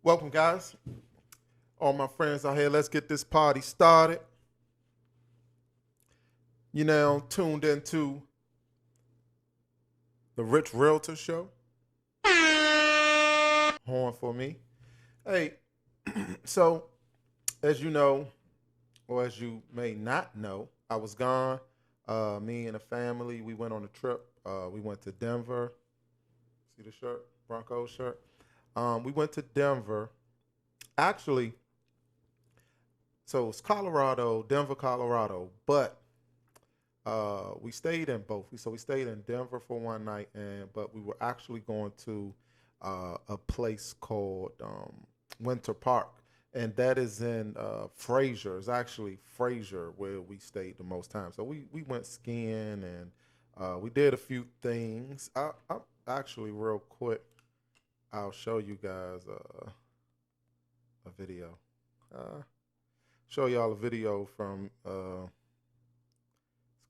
Welcome, guys. All my friends out here, let's get this party started. You now tuned into the Rich Realtor Show. Horn for me. Hey, so as you know, or as you may not know, I was gone. Me and the family, we went on a trip. We went to Denver. See the shirt? Broncos shirt. We went to Denver. Actually, so it's Colorado, Denver, Colorado, but we stayed in both. So we stayed in Denver for one night, but we were actually going to a place called Winter Park, and that is in Fraser. It's actually Fraser where we stayed the most time. So we went skiing and we did a few things. I actually, real quick, I'll show you guys a video. Show y'all a video from it's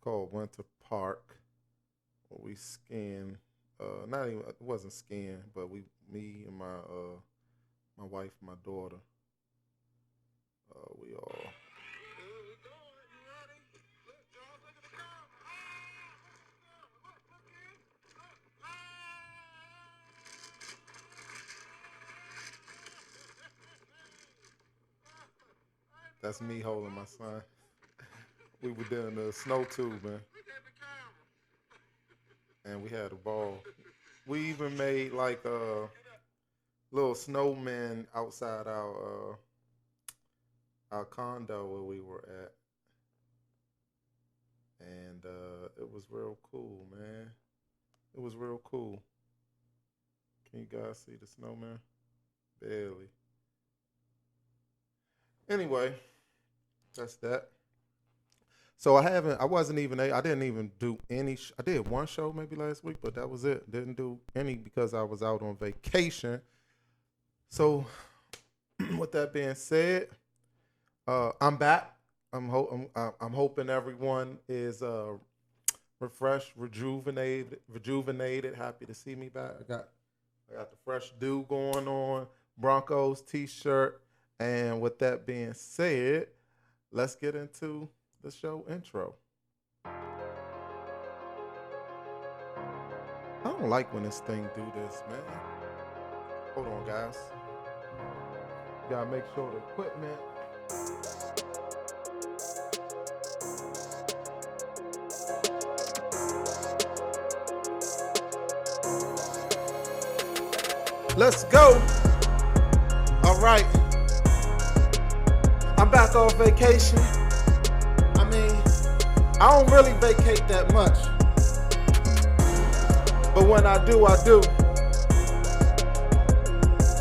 called Winter Park. Where we skiing. Not even, it wasn't skiing, but me and my wife, my daughter. We all. That's me holding my son. We were doing the snow tubing, and we had a ball. We even made like a little snowman outside our condo where we were at, and it was real cool, man. It was real cool. Can you guys see the snowman? Barely. Anyway, that's that. So I didn't even do any, I did one show maybe last week, but that was it. Didn't do any because I was out on vacation. So with that being said, I'm back. I'm hoping everyone is refreshed, rejuvenated. Happy to see me back. I got the fresh dew going on, Broncos t-shirt. And with that being said, let's get into the show intro. I don't like when this thing do this, man. Hold on, guys. You gotta make sure the equipment. Let's go. All right. I'm back off vacation. I mean, I don't really vacate that much. But when I do, I do.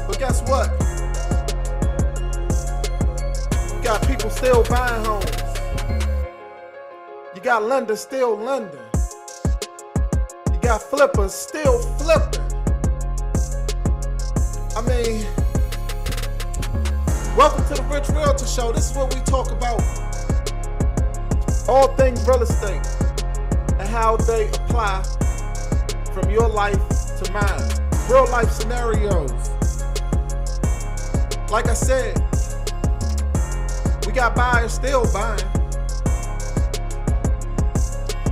But guess what? You got people still buying homes. You got lenders still lending. You got flippers still flipping. I mean, welcome to the Rich Realtor Show. This is what we talk about. All things real estate and how they apply from your life to mine. Real life scenarios. Like I said, we got buyers still buying.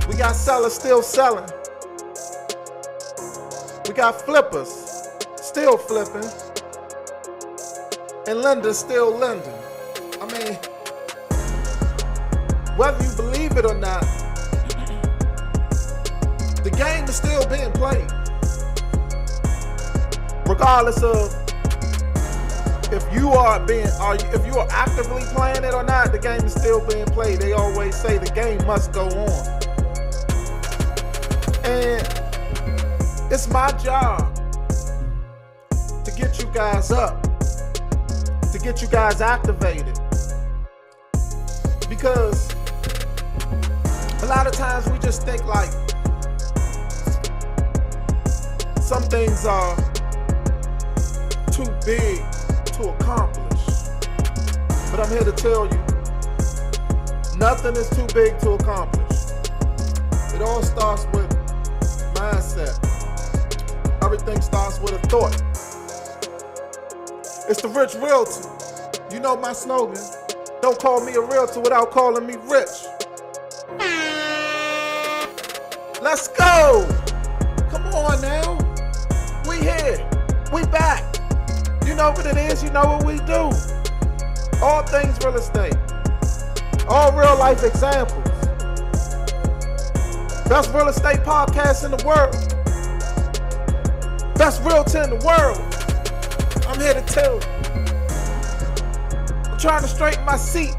We got sellers still selling. We got flippers still flipping. And lenders still lending. I mean, whether you believe it or not, the game is still being played. Regardless of if you are actively playing it or not, the game is still being played. They always say the game must go on. And it's my job to get you guys up, to get you guys activated. Because a lot of times we just think like some things are too big to accomplish. But I'm here to tell you, nothing is too big to accomplish. It all starts with mindset. Everything starts with a thought. It's the Rich Realtor. You know my slogan. Don't call me a realtor without calling me rich. Let's go. Come on now. We here. We back. You know what it is. You know what we do. All things real estate. All real life examples. Best real estate podcast in the world. Best realtor in the world. I'm here to tell you. I'm trying to straighten my seat.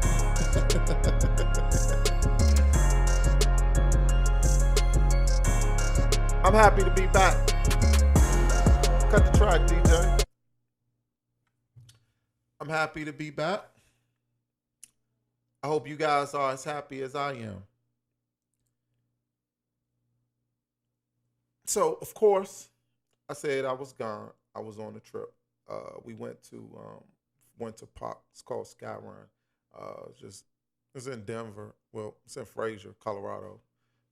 I'm happy to be back. Cut the track, DJ. I'm happy to be back. I hope you guys are as happy as I am. So, of course, I said I was gone. I was on a trip. We went to Winter Park. It's called Skyrun. It's in Denver. Well, it's in Fraser, Colorado.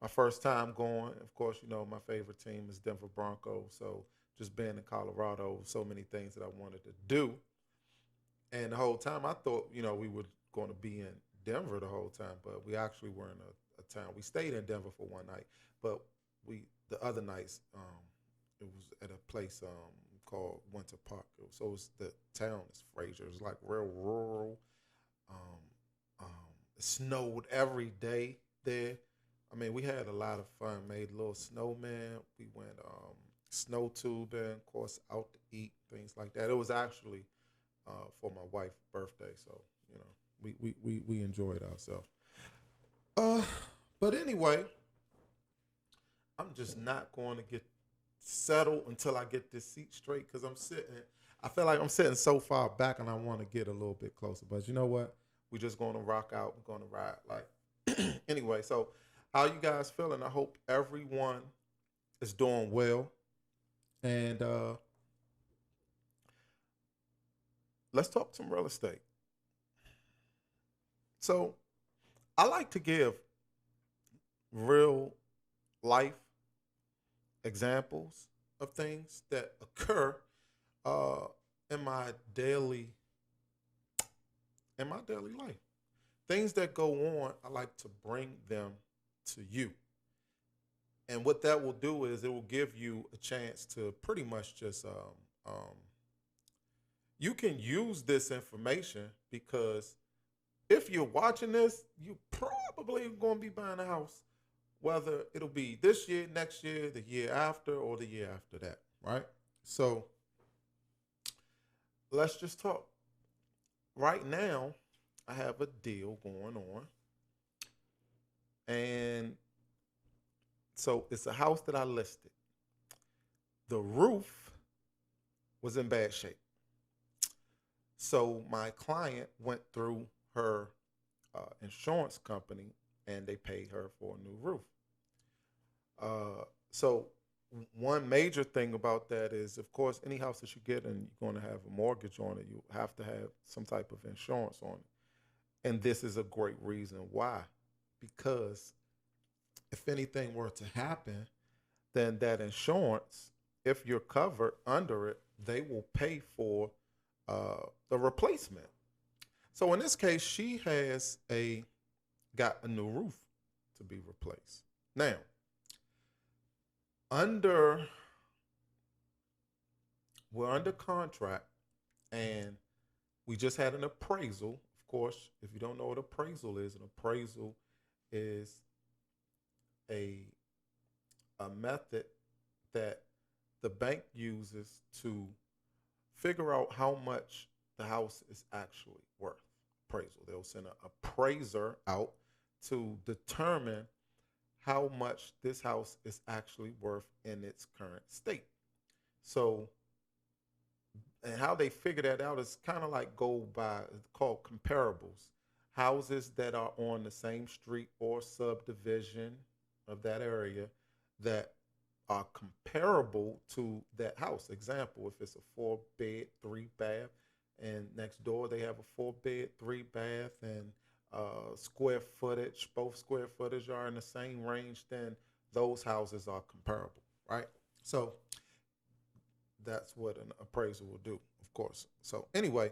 My first time going. Of course, you know my favorite team is Denver Broncos. So just being in Colorado, so many things that I wanted to do. And the whole time I thought, we were going to be in Denver the whole time, but we actually were in a town. We stayed in Denver for one night, but the other nights it was at a place called Winter Park. So the town is Fraser. It's like real rural. It snowed every day there. I mean, we had a lot of fun. Made a little snowman. We went snow tubing, of course, out to eat, things like that. It was actually for my wife's birthday, so we enjoyed ourselves. But anyway, I'm just not going to get settled until I get this seat straight because I feel like I'm sitting so far back and I want to get a little bit closer. But you know what? We're just going to rock out. We're going to ride. Anyway, so how you guys feeling? I hope everyone is doing well. And let's talk some real estate. So I like to give real life examples of things that occur in my daily life. Things that go on, I like to bring them to you. And what that will do is it will give you a chance to pretty much just you can use this information because if you're watching this, you probably going to be buying a house, whether it'll be this year, next year, the year after, or the year after that, right? So let's just talk. Right now, I have a deal going on. And so it's a house that I listed. The roof was in bad shape. So my client went through her insurance company and they paid her for a new roof. So one major thing about that is, of course, any house that you get and you're going to have a mortgage on it, you have to have some type of insurance on it. And this is a great reason why. Because if anything were to happen, then that insurance, if you're covered under it, they will pay for the replacement. So in this case, she has got a new roof to be replaced. Now, we're under contract, and we just had an appraisal. Of course, if you don't know what appraisal is a method that the bank uses to figure out how much the house is actually worth. Appraisal. They'll send an appraiser out to determine how much this house is actually worth in its current state. So, and how they figure that out is kind of like it's called comparables. Houses that are on the same street or subdivision of that area that are comparable to that house. Example, if it's a 4-bed, 3-bath, and next door they have a 4-bed, 3-bath, and both square footage are in the same range, then those houses are comparable, right? So that's what an appraisal will do. Of of course. So anyway,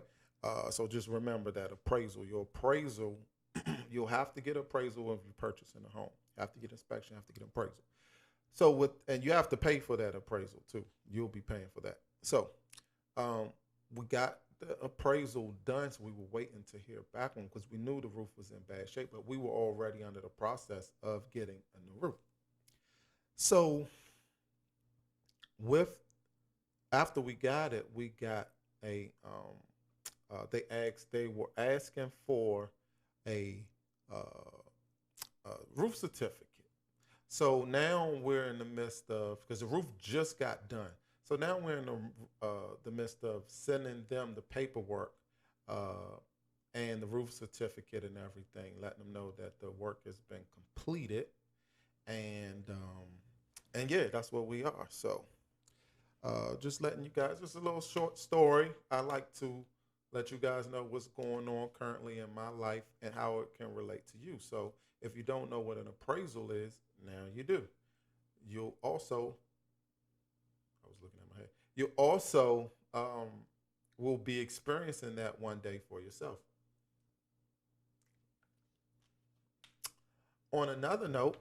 so just remember that appraisal. Your appraisal, you'll have to get appraisal if you're purchasing a home. You have to get inspection. You have to get appraisal. So and you have to pay for that appraisal too. You'll be paying for that. So um, we got the appraisal done, so we were waiting to hear back on because we knew the roof was in bad shape, but we were already under the process of getting a new roof. So with after we got it, we got a they were asking for a, roof certificate. So now we're in the midst of because the roof just got done. So now we're in the midst of sending them the paperwork uh, and the roof certificate and everything, letting them know that the work has been completed, and yeah, that's what we are. So just letting you guys, just a little short story. I like to let you guys know what's going on currently in my life and how it can relate to you. So if you don't know what an appraisal is, now you do. You'll also, I was looking at my head, you also will be experiencing that one day for yourself. On another note,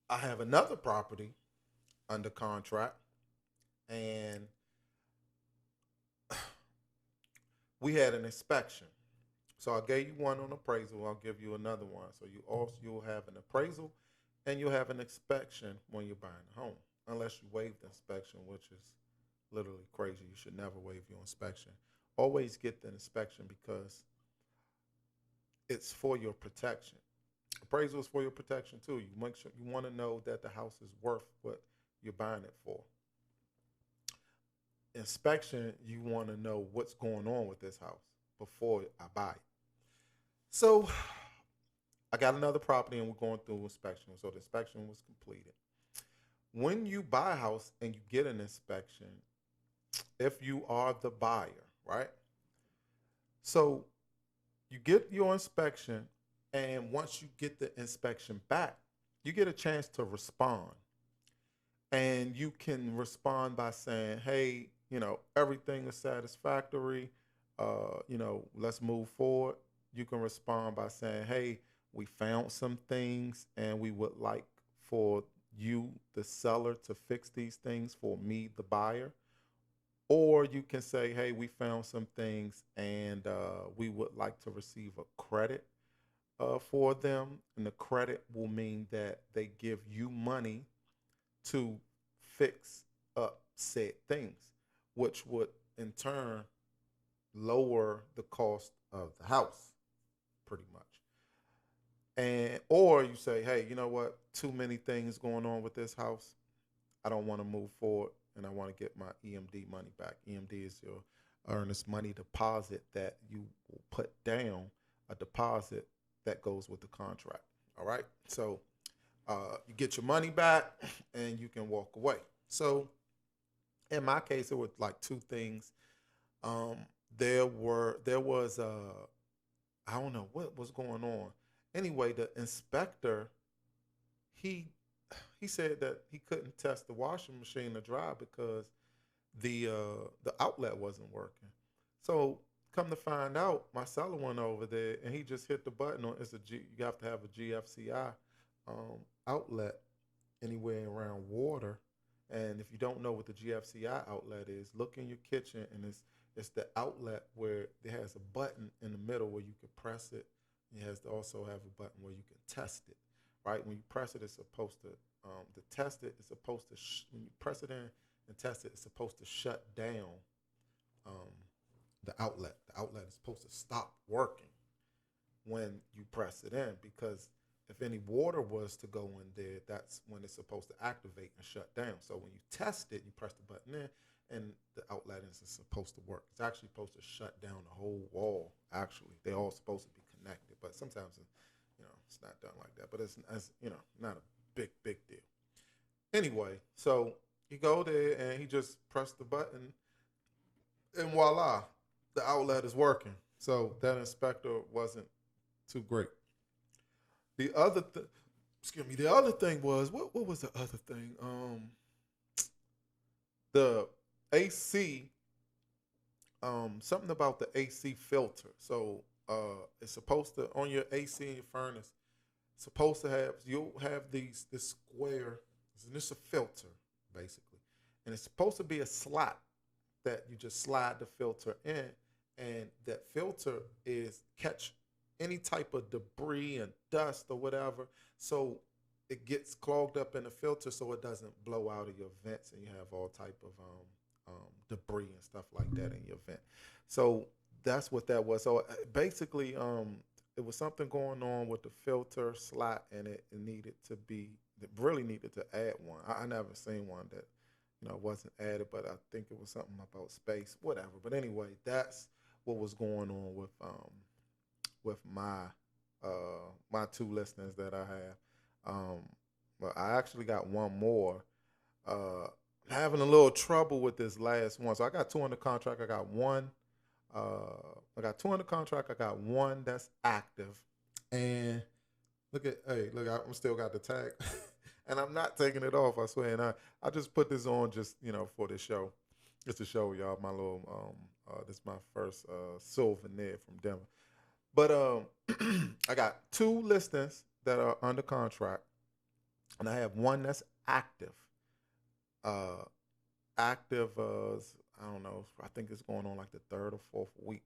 I have another property under contract, and we had an inspection. So I gave you one on appraisal. I'll give you another one. So you'll have an appraisal, and you'll have an inspection when you're buying a home, unless you waive the inspection, which is literally crazy. You should never waive your inspection. Always get the inspection because it's for your protection. Appraisal is for your protection too. You make sure you want to know that the house is worth what you're buying it for. Inspection, you want to know what's going on with this house before I buy it. So I got another property and we're going through inspection. So the inspection was completed. When you buy a house and you get an inspection, if you are the buyer, right? So you get your inspection, and once you get the inspection back, you get a chance to respond. And you can respond by saying, hey, everything is satisfactory. Let's move forward. You can respond by saying, hey, we found some things and we would like for you, the seller, to fix these things for me, the buyer. Or you can say, hey, we found some things and we would like to receive a credit for them. And the credit will mean that they give you money to fix up said things, which would in turn lower the cost of the house pretty much. And or you say, hey, you know what? Too many things going on with this house. I don't want to move forward and I want to get my EMD money back. EMD is your earnest money deposit that you will put down, a deposit that goes with the contract. All right. So you get your money back and you can walk away. So in my case, it was like two things. Um, there was I don't know what was going on. Anyway, the inspector he he said that he couldn't test the washing machine to dry because the outlet wasn't working. So come to find out, my seller went over there and he just hit the button on you have to have a GFCI outlet anywhere around water. And if you don't know what the GFCI outlet is, look in your kitchen and it's the outlet where it has a button in the middle where you can press it. It has to also have a button where you can test it, right? When you press it, it's supposed to test it. It's supposed to when you press it in and test it, it's supposed to shut down um, the outlet. The outlet is supposed to stop working when you press it in because if any water was to go in there, that's when it's supposed to activate and shut down. So when you test it, you press the button in, and the outlet isn't supposed to work. It's actually supposed to shut down the whole wall. Actually, they're all supposed to be connected, but sometimes it's not done like that. But it's not a big deal. Anyway, so you go there and he just pressed the button, and voila, the outlet is working. So that inspector wasn't too great. The other excuse me, the other thing was what was the other thing? the AC, something about the AC filter. So it's supposed to, on your AC in your furnace, supposed to have, you'll have this square, and it's a filter basically, and it's supposed to be a slot that you just slide the filter in, and that filter is catch any type of debris and dust or whatever, so it gets clogged up in the filter so it doesn't blow out of your vents and you have all type of debris and stuff like that in your vent. So that's what that was. So basically, it was something going on with the filter slot, and it needed to be, it really needed to add one. I never seen one that, wasn't added, but I think it was something about space, whatever. But anyway, that's what was going on with my two listeners that I have. But I actually got one more. Having a little trouble with this last one. So I got two under contract. I got one. I got two under contract. I got one that's active. And look, I'm still got the tag. And I'm not taking it off, I swear. And I just put this on just, for the show. Just to show y'all my little, this is my first souvenir from Denver. But I got two listings that are under contract. And I have one that's active. Active, I don't know, I think it's going on like the third or fourth week.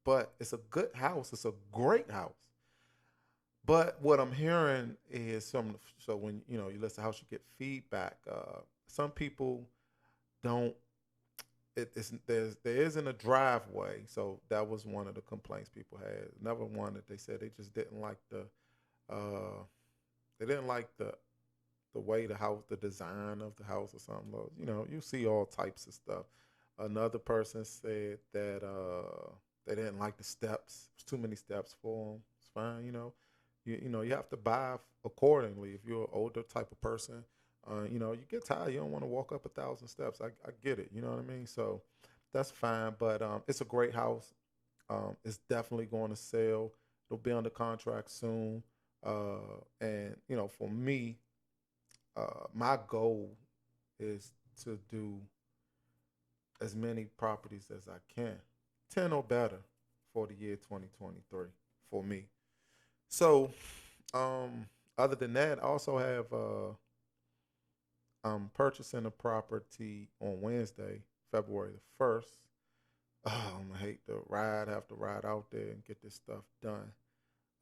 But it's a good house. It's a great house. But what I'm hearing is so when, you list a house, you get feedback. Some people don't, there isn't a driveway. So that was one of the complaints people had. Another one that they said they just didn't like they didn't like the way the house, the design of the house or something. You see all types of stuff. Another person said that they didn't like the steps. There's too many steps for them. It's fine, you have to buy accordingly. If you're an older type of person, you get tired. You don't want to walk up 1,000 steps. I get it. You know what I mean? So that's fine. But it's a great house. It's definitely going to sell. It'll be under contract soon. And for me, my goal is to do as many properties as I can, 10 or better for the year 2023 for me. So, other than that, I also have, I'm purchasing a property on Wednesday, February the 1st. I'm gonna hate to have to ride out there and get this stuff done.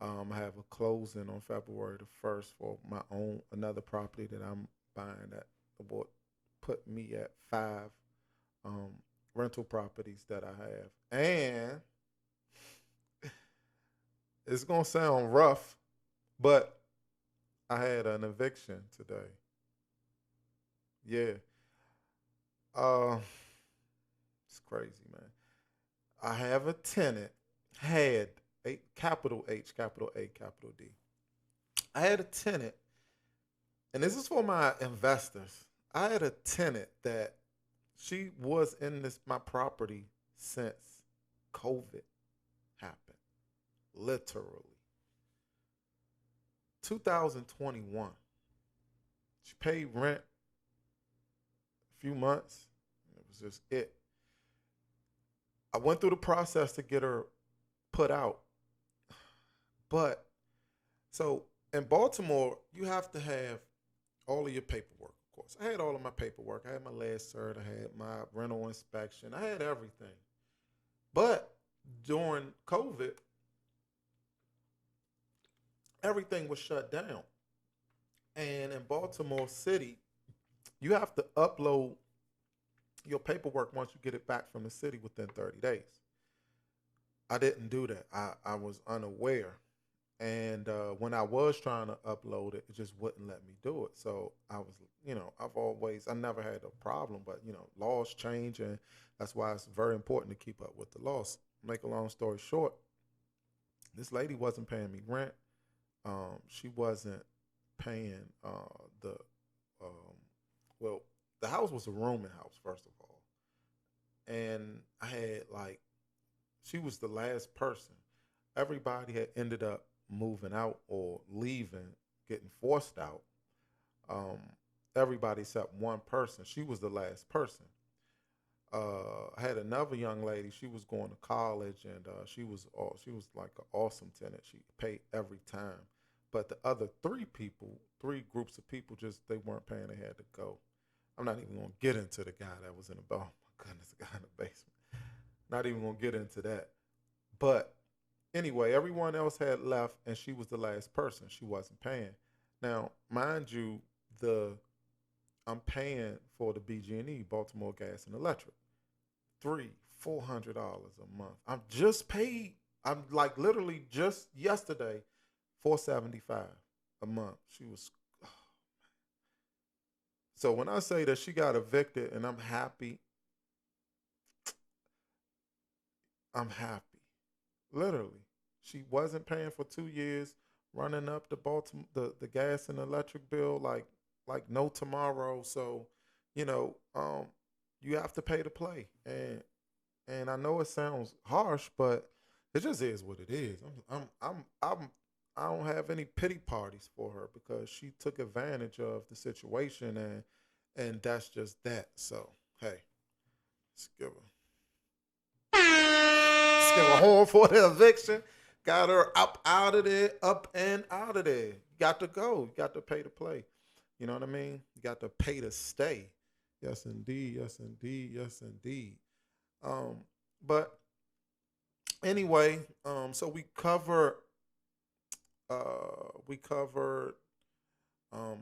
I have a closing on February the 1st for my own, another property that I'm buying that will put me at 5 rental properties that I have. And it's going to sound rough, but I had an eviction today. Yeah. It's crazy, man. I have a tenant, had capital H, capital A, capital D. I had a tenant, and this is for my investors. I had a tenant that she was in my property since COVID happened. Literally. 2021. She paid rent a few months. It was just it. I went through the process to get her put out. But so in Baltimore, you have to have all of your paperwork, of course. I had all of my paperwork. I had my last cert. I had my rental inspection. I had everything. But during COVID, everything was shut down. And in Baltimore City, you have to upload your paperwork once you get it back from the city within 30 days. I didn't do that. I was unaware. And when I was trying to upload it, it just wouldn't let me do it. So I was, I never had a problem, but, laws change, and that's why it's very important to keep up with the laws. Make a long story short, this lady wasn't paying me rent. She wasn't paying the house was a rooming house, first of all. And I had she was the last person. Everybody had ended up moving out or leaving, getting forced out. everybody except one person. She was the last person. I had another young lady. She was going to college, and she was like an awesome tenant. She paid every time, but the other three groups of people, just they weren't paying. They had to go. I'm not even gonna get into the guy that was in the oh my goodness, the guy in the basement. Not even gonna get into that. But anyway, everyone else had left, and she was the last person. She wasn't paying. Now, mind you, the I'm paying for the BG&E, Baltimore Gas and Electric, $400 a month. I'm just paid. I'm like literally just yesterday, $475 a month. She was so when I say that she got evicted and I'm happy, I'm happy. Literally, she wasn't paying for 2 years, running up the Baltimore the gas and electric bill like no tomorrow. So, you know, you have to pay to play, and I know it sounds harsh, but it just is what it is. I don't have any pity parties for her because she took advantage of the situation, and that's just that. So hey, let's give her let's give a horn for the eviction. Got her up out of there, up and out of there. You got to go. You got to pay to play. You know what I mean? You got to pay to stay. Yes, indeed. Yes, indeed. Yes, indeed. Um, but anyway, so we covered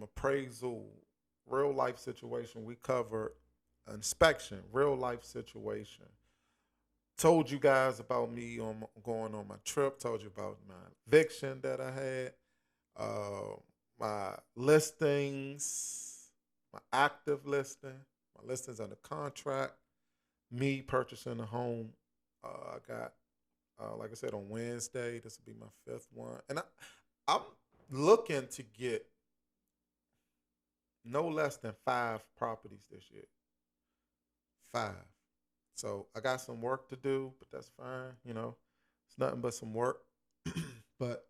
appraisal, real life situation. We covered inspection, real life situation. Told you guys about me going on my trip. Told you about my eviction that I had. My listings, my active listing, my listings under contract. Me purchasing a home. I got like I said on Wednesday. This will be my fifth one, and I'm looking to get no less than 5 properties this year. 5. So I got some work to do, but that's fine. You know, it's nothing but some work. But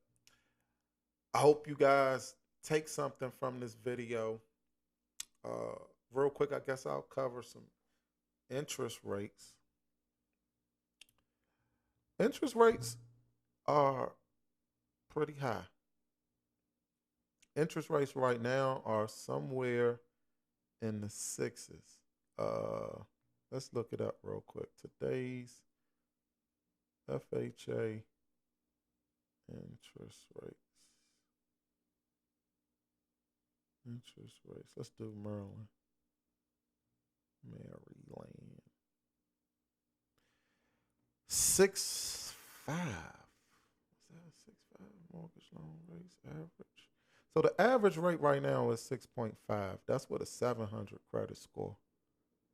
I hope you guys take something from this video. Uh, Real quick, I guess I'll cover some interest rates. Interest rates are pretty high. Interest rates right now are somewhere in the sixes. Uh, let's look it up real quick. Today's FHA interest rates. Interest rates. Let's do Maryland. Maryland. 6.5. Is that a 6.5 mortgage loan rates average? So the average rate right now is 6.5. That's with a 700 credit score.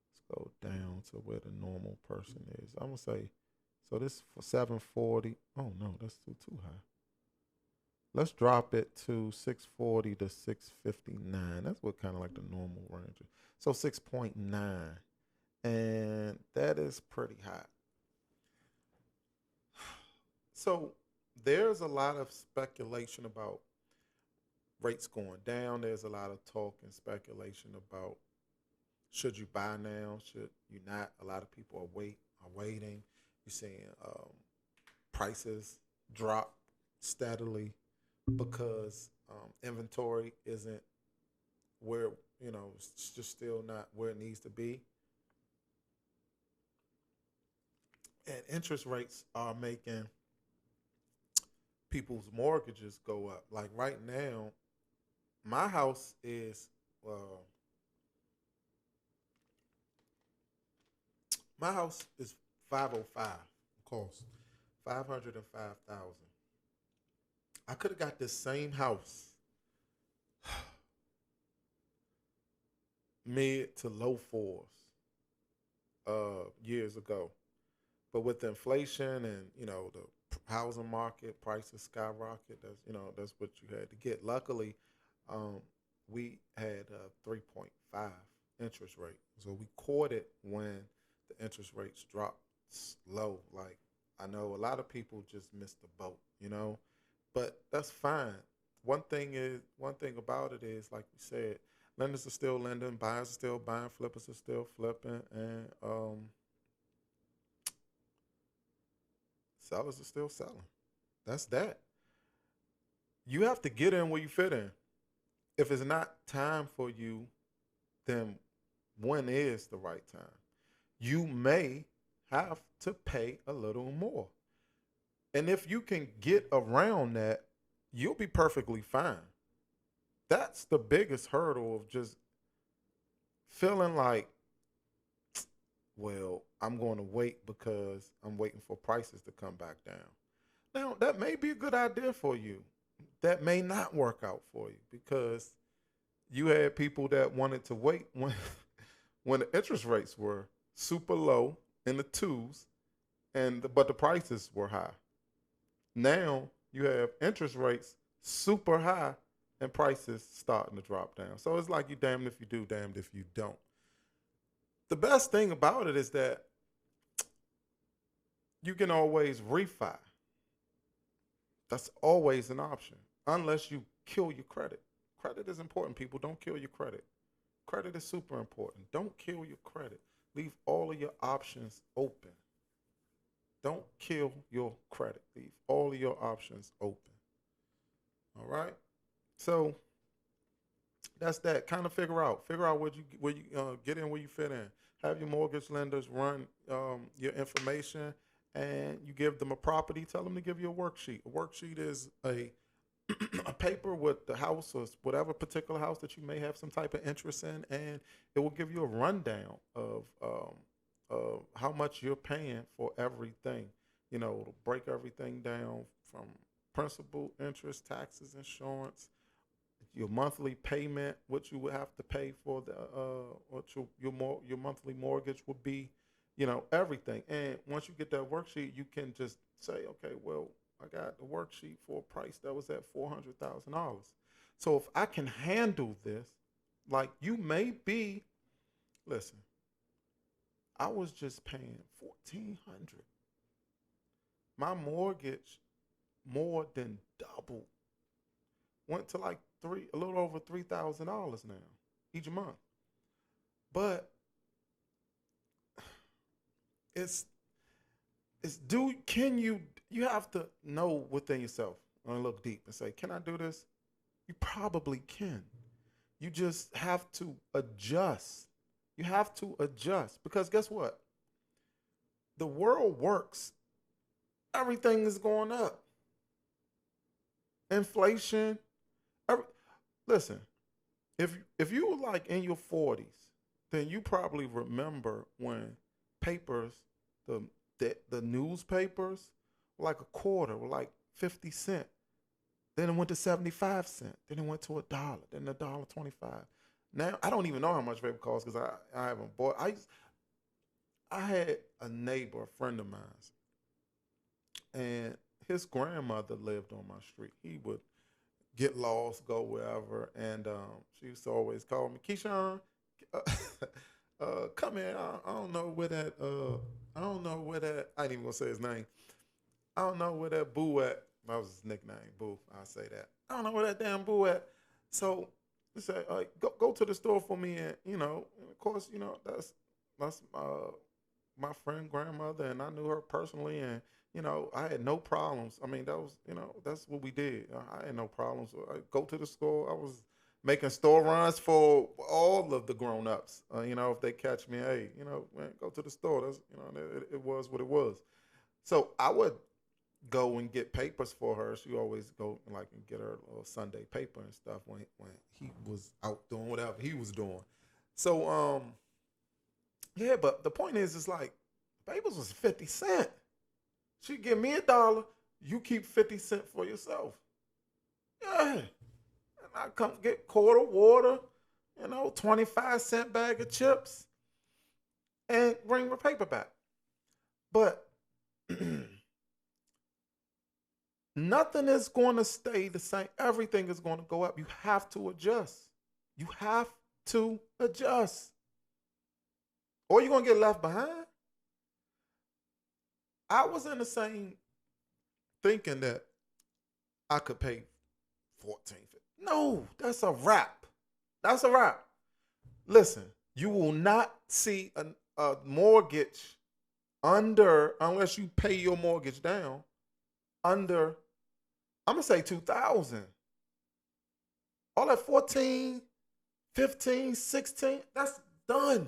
Let's go down to where the normal person is. I'm gonna say, so this for 740. Oh no, that's too high. Let's drop it to 640 to 659. That's what kind of like the normal range is. So 6.9. And that is pretty high. So there's a lot of speculation about rates going down. There's a lot of talk and speculation about should you buy now, should you not. A lot of people are waiting. You're seeing prices drop steadily because inventory isn't where it's just still not where it needs to be, and interest rates are making people's mortgages go up. Like right now, my house is uh, my house is 505 cost, 505,000. I could have got this same house mid to low fours years ago, but with the inflation and the housing market prices skyrocket. That's what you had to get. Luckily, we had a 3.5 interest rate, so we caught it when the interest rates dropped low. Like I know a lot of people just missed the boat, but that's fine. One thing about it is, like we said, Lenders are still lending, buyers are still buying, flippers are still flipping, and sellers are still selling. That's that. You have to get in where you fit in. If it's not time for you, then when is the right time? You may have to pay a little more. And if you can get around that, you'll be perfectly fine. That's the biggest hurdle of just feeling like, well, I'm going to wait because I'm waiting for prices to come back down. Now, that may be a good idea for you. That may not work out for you because you had people that wanted to wait when when the interest rates were super low in the twos but the prices were high. Now you have interest rates super high and prices starting to drop down. So it's like you damned if you do, damned if you don't. The best thing about it is that you can always refi. That's always an option, unless you kill your credit. Credit is important, people. Don't kill your credit. Credit is super important. Don't kill your credit. Leave all of your options open. Don't kill your credit. Leave all of your options open. All right. So that's that. Kind of figure out where you get in where you fit in. Have your mortgage lenders run your information, and you give them a property. Tell them to give you a worksheet. A worksheet is a a paper with the house or whatever particular house that you may have some type of interest in, and it will give you a rundown of how much you're paying for everything. You know, it'll break everything down from principal, interest, taxes, insurance, your monthly payment, what you would have to pay for the what your monthly mortgage would be, you know, everything. And once you get that worksheet, you can just say, okay, well, I got the worksheet for a price that was at $400,000. So if I can handle this, like you may be, listen, I was just paying $1,400. My mortgage more than doubled. Went to like a little over $3,000 now each month. But it's you have to know within yourself and look deep and say, can I do this? You probably can. You just have to adjust. You have to adjust because guess what? The world works. Everything is going up. Inflation. Every, listen, if you were like in your 40s, then you probably remember when papers, the newspapers, were like a quarter, were like 50 cents. Then it went to 75 cents. Then it went to $1. Then $1.25. Now I don't even know how much paper costs because I haven't bought. I had a neighbor, a friend of mine, and his grandmother lived on my street. He would get lost, go wherever, and she used to always call me, Keyshawn, come here. I don't know where that. I don't know where that. I ain't even gonna say his name. I don't know where that boo at. That was his nickname, boo. I say that. I don't know where that damn boo at. So he said, go to the store for me, and of course, that's my friend grandmother, and I knew her personally, and I had no problems. I mean, that was that's what we did. I had no problems. I go to the store. I was making store runs for all of the grown ups. If they catch me, hey, man, go to the store. That's it was what it was. So I would go and get papers for her. She always go and get her little Sunday paper and stuff when he was out doing whatever he was doing. So yeah, but the point is, it's like papers was 50 cents. She give me $1, you keep 50 cents for yourself. Yeah. And I come get quarter water, 25-cent bag of chips, and bring my paper back. But nothing is going to stay the same. Everything is going to go up. You have to adjust. You have to adjust. Or you're going to get left behind. I was in the same thinking that I could pay 14. No, that's a wrap. That's a wrap. Listen, you will not see a mortgage under, unless you pay your mortgage down, under, I'm going to say 2,000. All that 14, 15, 16, that's done.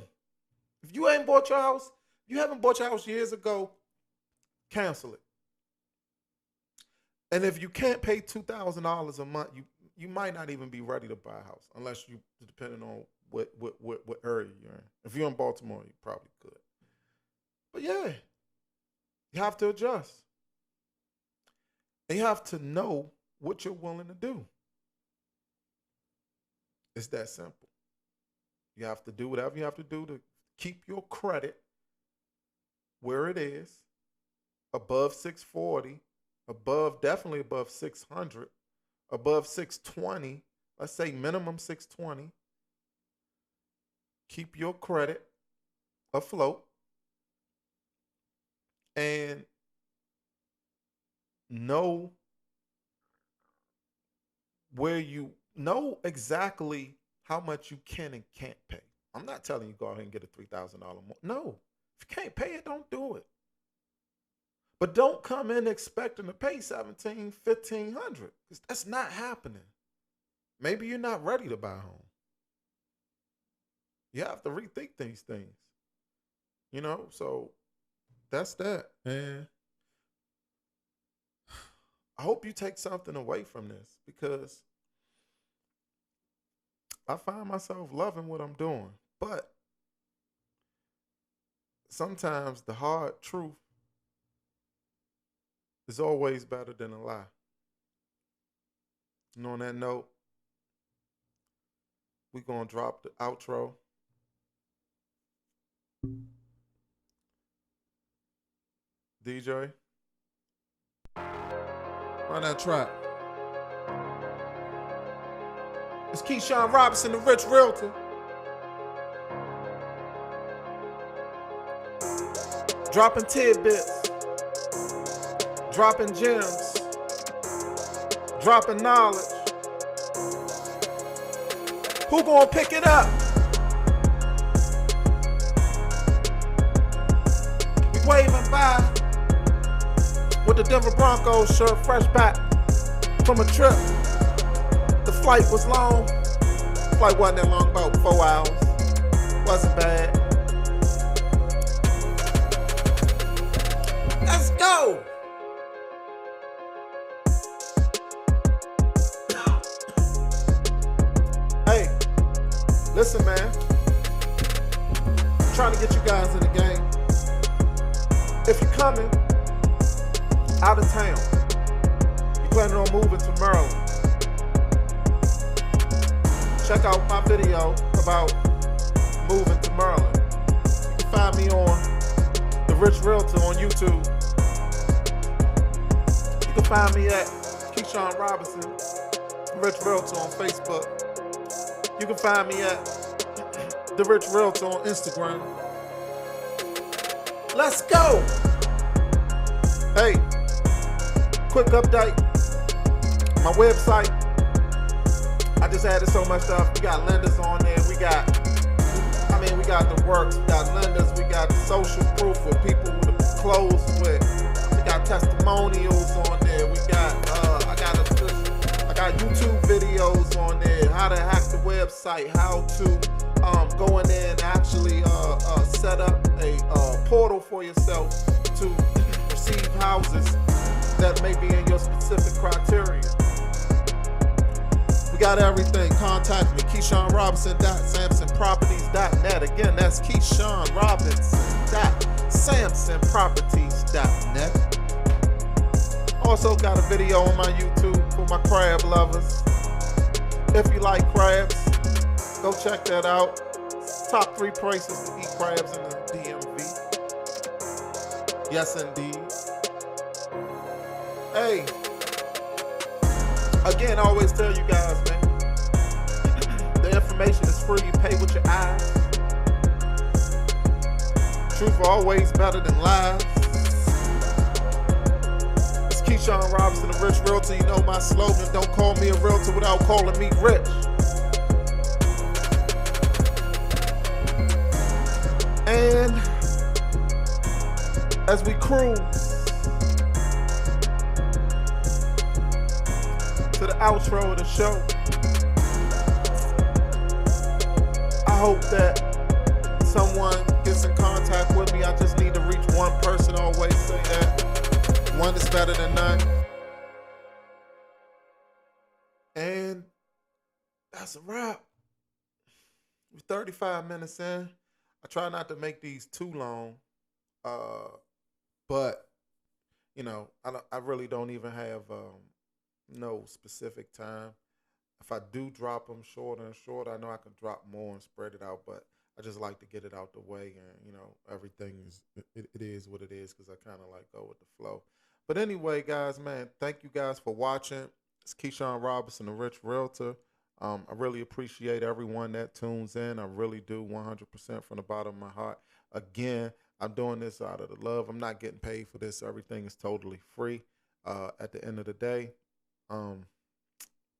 If you ain't bought your house, you haven't bought your house years ago, cancel it. And if you can't pay $2,000 a month, you might not even be ready to buy a house, unless you, depending on what area you're in. If you're in Baltimore, you probably could. But yeah, you have to adjust. And you have to know what you're willing to do. It's that simple. You have to do whatever you have to do to keep your credit where it is, above 640, definitely above 600, above 620, let's say minimum 620. Keep your credit afloat and know exactly how much you can and can't pay. I'm not telling you go ahead and get a $3,000 more. No, if you can't pay it, don't do it. But don't come in expecting to pay $1,700, $1,500, because that's not happening. Maybe you're not ready to buy a home. You have to rethink these things. So that's that. And I hope you take something away from this, because I find myself loving what I'm doing. But sometimes the hard truth is always better than a lie. And on that note, we're going to drop the outro. DJ, run that track. It's Keyshawn Robinson, the Rich Realtor. Dropping tidbits, dropping gems, dropping knowledge. Who gonna pick it up? We waving by with the Denver Broncos shirt, fresh back from a trip. The flight was long. The flight wasn't that long, about 4 hours. Wasn't bad. Let's go. Hey, listen, man. I'm trying to get you guys in the game. If you're coming out of town, you planning on moving to Maryland, check out my video about moving to Maryland. You can find me on The Rich Realtor on YouTube. You can find me at Keyshawn Robinson, Rich Realtor on Facebook. You can find me at The Rich Realtor on Instagram. Let's go! Hey, quick update. My website, I just added so much stuff. We got lenders on there. We got the works. We got lenders. We got social proof for people to close with. We got testimonials on there. We got I got YouTube videos on there. How to hack the website. How to go in there and actually set up a portal for yourself to receive houses that may be in your specific criteria. We got everything. Contact me, KeyshawnRobinson.SamsonProperties.net. Again, that's KeyshawnRobinson.SamsonProperties.net. Also got a video on my YouTube for my crab lovers. If you like crabs, go check that out. Top 3 places to eat crabs in the DMV. Yes, indeed. Hey, again, I always tell you guys, man, the information is free. You pay with your eyes. Truth always better than lies. It's Keyshawn Robinson, the Rich Realtor. You know my slogan, don't call me a realtor without calling me rich. And as we cruise to the outro of the show, I hope that someone gets in contact with me. I just need to reach one person. I always say that one is better than none. And that's a wrap. We're 35 minutes in. I try not to make these too long, but I really don't even have no specific time. If I do drop them shorter and shorter, I know I can drop more and spread it out, but I just like to get it out the way, and everything is it is what it is because I kind of like go with the flow. But anyway, guys, man, thank you guys for watching. It's Keyshawn Robinson, the Rich Realtor. I really appreciate everyone that tunes in. I really do, 100% from the bottom of my heart. Again, I'm doing this out of the love. I'm not getting paid for this. Everything is totally free. At the end of the day,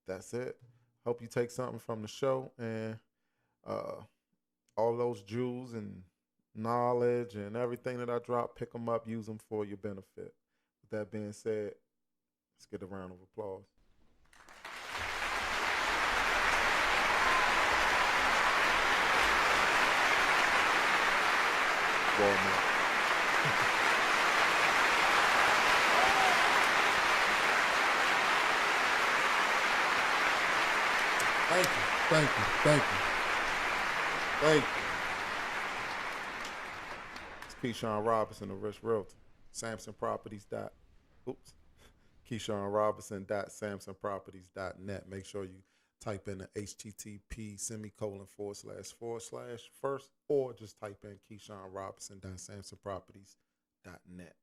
that's it. Hope you take something from the show, and all those jewels and knowledge and everything that I drop, pick them up, use them for your benefit. With that being said, let's get a round of applause. Walmart. Thank you, thank you, thank you, thank you. It's Keyshawn Robinson, the Rich Realtor. Samson Properties. Oops. Keyshawn Robinson .samsonproperties.net. Make sure you type in the HTTP semicolon // first, or just type in Keyshawn Robinson .samsonproperties.net.